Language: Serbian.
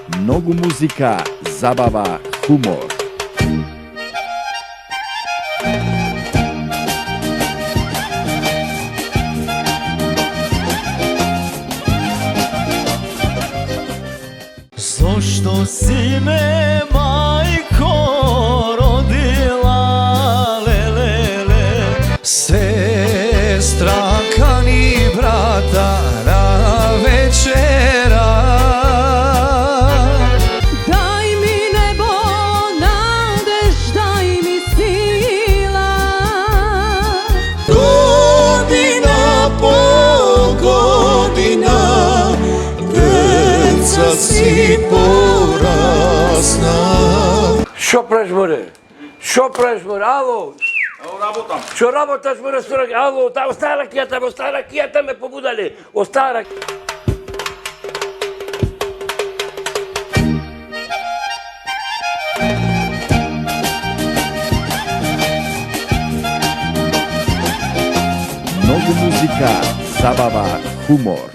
Mnogo muzika, zabava, humor. Zašto si me, majko, rodila, lelele? Sestra kani brata na večera. Daj mi nebo, nadeš, daj mi sila. Godina po godina, deca si porasna. Що преш, море? Що преш, море? Ало? Работам. Що работаш, море, сторак? Ало, та оста ракета ме побудали. Оста ракета. Mnogo muzika, zabava, humor.